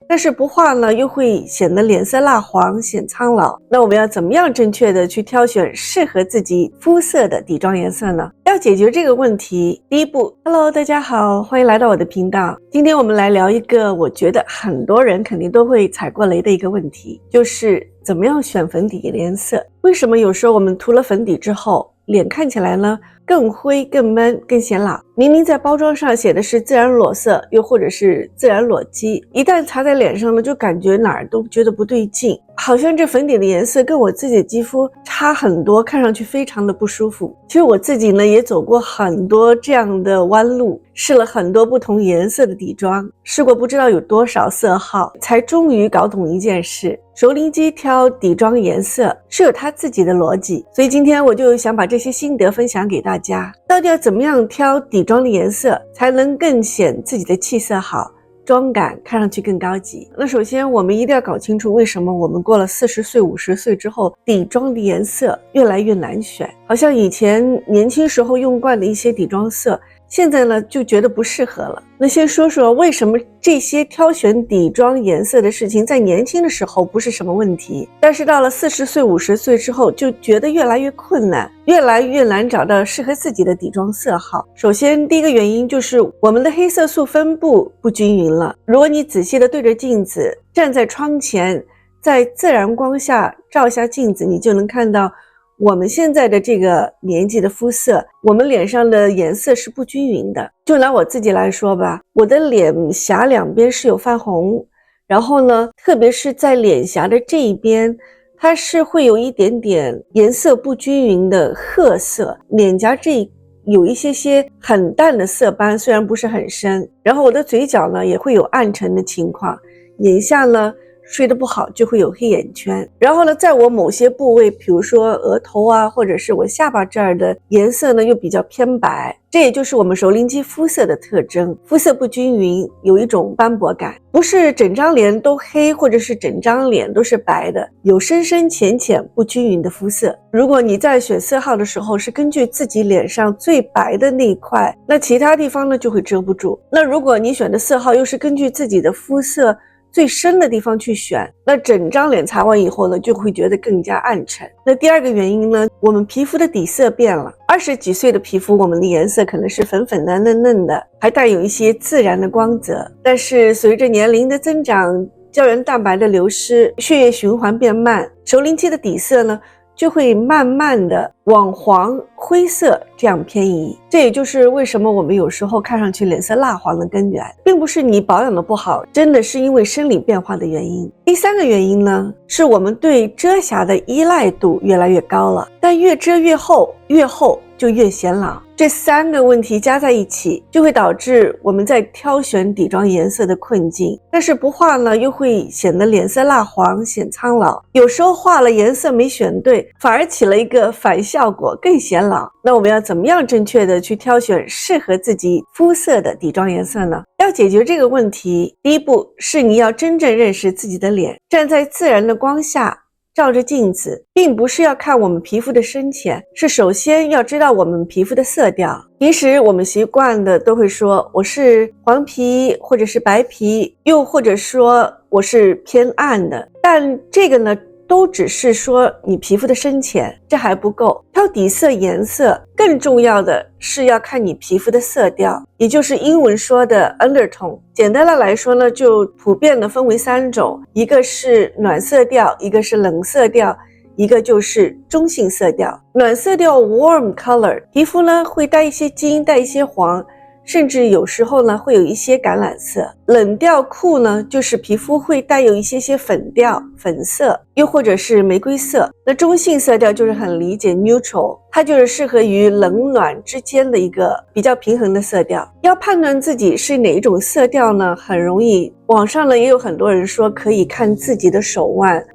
但是不化呢又会显得脸色蜡黄，显苍老。那我们要怎么样正确的去挑选适合自己肤色的底妆颜色呢？要解决这个问题，第一步 Hello 大家好，欢迎来到我的频道。今天我们来聊一个我觉得很多人肯定都会踩过雷的一个问题，就是怎么样选粉底的颜色。为什么有时候我们涂了粉底之后脸看起来呢更灰更闷更显老，明明在包装上写的是自然裸色又或者是自然裸肌，一旦擦在脸上呢就感觉哪儿都觉得不对劲，好像这粉底的颜色跟我自己的肌肤差很多，看上去非常的不舒服。其实我自己呢也走过很多这样的弯路，试了很多不同颜色的底妆，试过不知道有多少色号，才终于搞懂一件事，熟龄肌挑底妆颜色是有它自己的逻辑。所以今天我就想把这些心得分享给大家，到底要怎么样挑底妆的颜色才能更显自己的气色好，妆感看上去更高级。那首先我们一定要搞清楚，为什么我们过了40岁50岁之后底妆的颜色越来越难选，好像以前年轻时候用惯的一些底妆色现在呢就觉得不适合了。那先说说为什么这些挑选底妆颜色的事情在年轻的时候不是什么问题，但是到了40岁50岁之后就觉得越来越困难，越来越难找到适合自己的底妆色号。首先第一个原因就是我们的黑色素分布不均匀了。如果你仔细的对着镜子，站在窗前，在自然光下照下镜子，你就能看到我们现在的这个年纪的肤色，我们脸上的颜色是不均匀的。就拿我自己来说吧，我的脸颊两边是有泛红，然后呢，特别是在脸颊的这一边，它是会有一点点颜色不均匀的褐色，脸颊这有一些很淡的色斑，虽然不是很深。然后我的嘴角呢也会有暗沉的情况，眼下呢睡得不好就会有黑眼圈。然后呢，在我某些部位，比如说额头啊，或者是我下巴这儿的颜色呢又比较偏白，这也就是我们熟龄肌肤色的特征，肤色不均匀，有一种斑驳感，不是整张脸都黑，或者是整张脸都是白的，有深深浅浅不均匀的肤色。如果你在选色号的时候是根据自己脸上最白的那一块，那其他地方呢就会遮不住。那如果你选的色号又是根据自己的肤色最深的地方去选，那整张脸擦完以后呢就会觉得更加暗沉。那第二个原因呢，我们皮肤的底色变了。20几岁的皮肤，我们的颜色可能是粉粉的嫩嫩的，还带有一些自然的光泽，但是随着年龄的增长，胶原蛋白的流失，血液循环变慢，熟龄期的底色呢就会慢慢的往黄灰色这样偏移。这也就是为什么我们有时候看上去脸色蜡黄的根源，并不是你保养的不好，真的是因为生理变化的原因。第三个原因呢，是我们对遮瑕的依赖度越来越高了，但越遮越厚，越厚就越显老。这三个问题加在一起，就会导致我们在挑选底妆颜色的困境。但是不化呢，又会显得脸色蜡黄，显苍老。有时候化了颜色没选对，反而起了一个反效果，更显老。那我们要怎么样正确的去挑选适合自己肤色的底妆颜色呢？要解决这个问题，第一步是你要真正认识自己的脸，站在自然的光下照着镜子，并不是要看我们皮肤的深浅，是首先要知道我们皮肤的色调。平时我们习惯的都会说我是黄皮或者是白皮，又或者说我是偏暗的，但这个呢都只是说你皮肤的深浅，这还不够。挑底色颜色更重要的是要看你皮肤的色调，也就是英文说的 undertone。 简单的来说呢，就普遍的分为3种，一个是暖色调，一个是冷色调，一个就是中性色调。暖色调 warm color， 皮肤呢会带一些金，带一些黄，甚至有时候呢会有一些橄榄色。冷调酷呢，就是皮肤会带有一些粉调，粉色，又或者是玫瑰色。那中性色调就是很理解 neutral， 它就是适合于冷暖之间的一个比较平衡的色调。要判断自己是哪一种色调呢，很容易。网上呢也有很多人说可以看自己的手腕，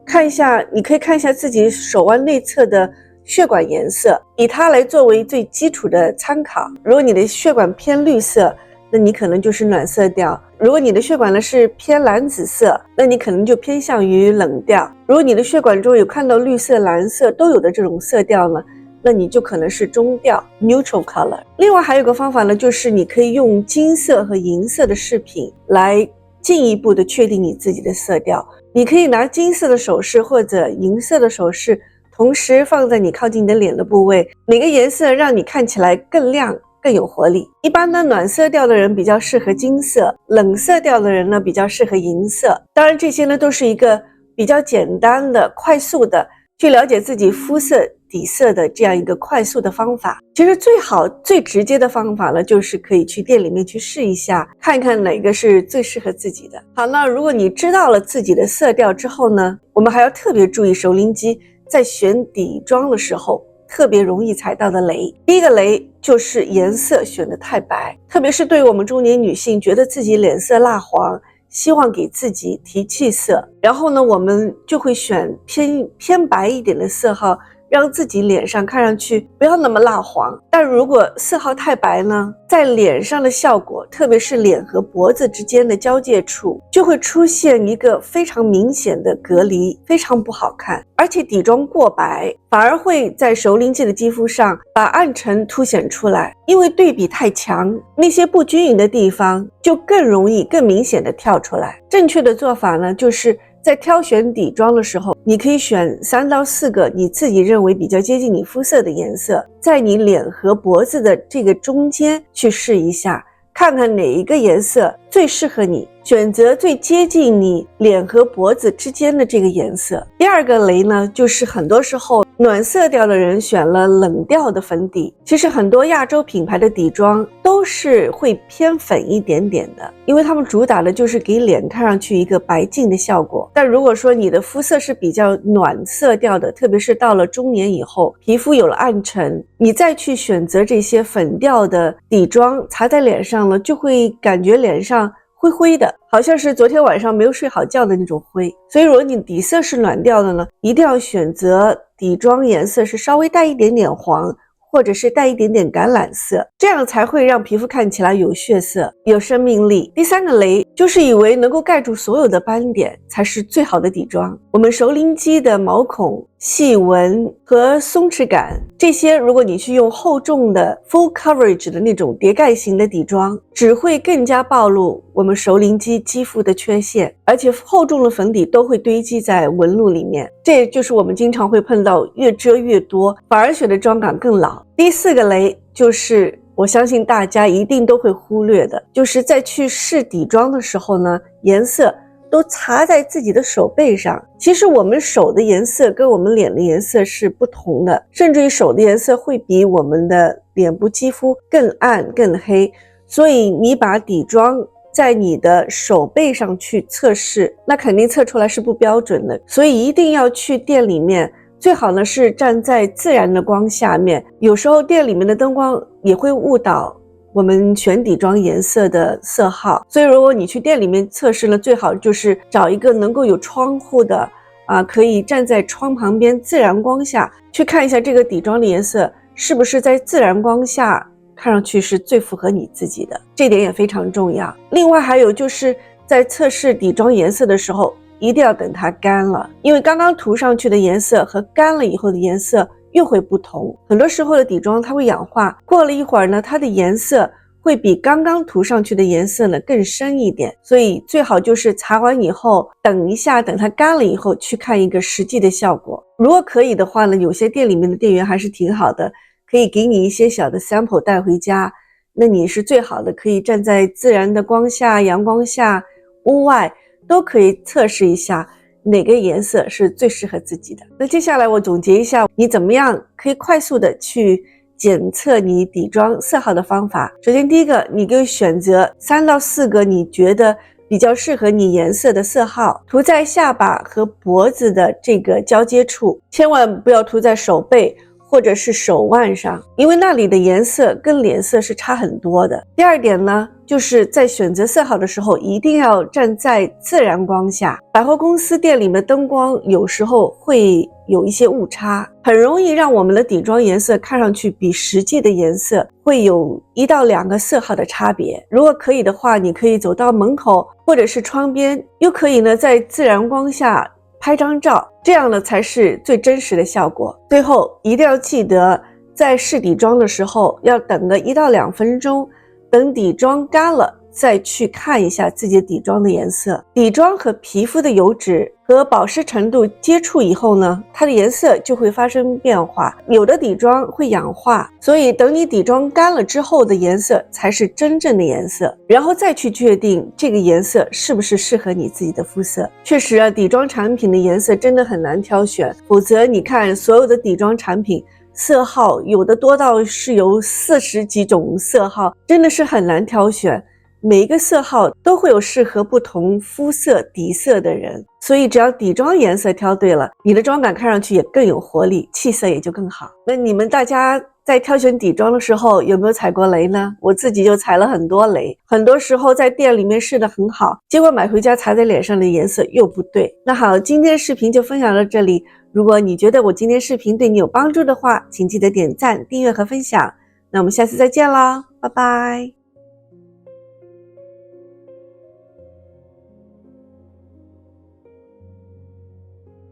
你可以看一下自己手腕内侧的血管颜色，以它来作为最基础的参考。如果你的血管偏绿色，那你可能就是暖色调；如果你的血管呢是偏蓝紫色，那你可能就偏向于冷调；如果你的血管中有看到绿色、蓝色都有的这种色调呢，那你就可能是中调 neutral color。 另外还有个方法呢，就是你可以用金色和银色的饰品来进一步的确定你自己的色调。你可以拿金色的首饰或者银色的首饰同时放在你靠近你的脸的部位，每个颜色让你看起来更亮更有活力。一般呢，暖色调的人比较适合金色，冷色调的人呢比较适合银色。当然这些呢都是一个比较简单的快速的去了解自己肤色底色的这样一个快速的方法。其实最好最直接的方法呢，就是可以去店里面去试一下，看看哪个是最适合自己的。好，那如果你知道了自己的色调之后呢，我们还要特别注意熟龄肌在选底妆的时候特别容易踩到的雷。第一个雷就是颜色选得太白，特别是对于我们中年女性觉得自己脸色蜡黄，希望给自己提气色，然后呢我们就会选偏白一点的色号，让自己脸上看上去不要那么蜡黄。但如果色号太白呢，在脸上的效果，特别是脸和脖子之间的交界处，就会出现一个非常明显的隔离，非常不好看。而且底妆过白反而会在熟龄肌的肌肤上把暗沉凸显出来，因为对比太强，那些不均匀的地方就更容易更明显的跳出来。正确的做法呢，就是在挑选底妆的时候，你可以选3到4个你自己认为比较接近你肤色的颜色，在你脸和脖子的这个中间去试一下，看看哪一个颜色最适合你，选择最接近你脸和脖子之间的这个颜色。第二个雷呢，就是很多时候暖色调的人选了冷调的粉底。其实很多亚洲品牌的底妆都是会偏粉一点点的，因为他们主打的就是给脸看上去一个白净的效果。但如果说你的肤色是比较暖色调的，特别是到了中年以后，皮肤有了暗沉，你再去选择这些粉调的底妆擦在脸上了，就会感觉脸上灰灰的，好像是昨天晚上没有睡好觉的那种灰。所以如果你底色是暖调的呢，一定要选择底妆颜色是稍微带一点点黄，或者是带一点点橄榄色，这样才会让皮肤看起来有血色有生命力。第三个雷就是以为能够盖住所有的斑点才是最好的底妆。我们熟龄肌的毛孔、细纹和松弛感，这些如果你去用厚重的 full coverage 的那种叠盖型的底妆，只会更加暴露我们熟龄肌肌肤的缺陷，而且厚重的粉底都会堆积在纹路里面，这也就是我们经常会碰到越遮越多，反而显得妆感更老。第4个雷就是我相信大家一定都会忽略的，就是在去试底妆的时候呢，颜色都擦在自己的手背上。其实我们手的颜色跟我们脸的颜色是不同的，甚至于手的颜色会比我们的脸部肌肤更暗更黑，所以你把底妆在你的手背上去测试，那肯定测出来是不标准的。所以一定要去店里面，最好呢是站在自然的光下面，有时候店里面的灯光也会误导我们选底妆颜色的色号。所以如果你去店里面测试呢，最好就是找一个能够有窗户的可以站在窗旁边自然光下去看一下这个底妆的颜色是不是在自然光下看上去是最符合你自己的，这点也非常重要。另外还有就是在测试底妆颜色的时候，一定要等它干了，因为刚刚涂上去的颜色和干了以后的颜色又会不同。很多时候的底妆它会氧化，过了一会儿呢，它的颜色会比刚刚涂上去的颜色呢更深一点，所以最好就是擦完以后等一下，等它干了以后去看一个实际的效果。如果可以的话呢，有些店里面的店员还是挺好的，可以给你一些小的 sample 带回家，那你是最好的，可以站在自然的光下、阳光下、屋外都可以测试一下哪个颜色是最适合自己的。那接下来我总结一下你怎么样可以快速的去检测你底妆色号的方法。首先第一个，你可以选择3到4个你觉得比较适合你颜色的色号，涂在下巴和脖子的这个交接处，千万不要涂在手背或者是手腕上，因为那里的颜色跟脸色是差很多的。第二点呢，就是在选择色号的时候一定要站在自然光下，百货公司店里面的灯光有时候会有一些误差，很容易让我们的底妆颜色看上去比实际的颜色会有1到2个色号的差别。如果可以的话，你可以走到门口或者是窗边，又可以呢在自然光下拍张照，这样呢才是最真实的效果。最后一定要记得，在试底妆的时候要等个1到2分钟，等底妆干了再去看一下自己的底妆的颜色。底妆和皮肤的油脂和保湿程度接触以后呢，它的颜色就会发生变化，有的底妆会氧化，所以等你底妆干了之后的颜色才是真正的颜色，然后再去确定这个颜色是不是适合你自己的肤色。确实啊，底妆产品的颜色真的很难挑选，否则你看所有的底妆产品色号有的多到是有40几种色号，真的是很难挑选。每一个色号都会有适合不同肤色底色的人，所以只要底妆颜色挑对了，你的妆感看上去也更有活力，气色也就更好。那你们大家在挑选底妆的时候有没有踩过雷呢？我自己就踩了很多雷，很多时候在店里面试得很好，结果买回家擦在脸上的颜色又不对。那好，今天的视频就分享到这里，如果你觉得我今天视频对你有帮助的话，请记得点赞、订阅和分享。那我们下次再见啦，拜拜。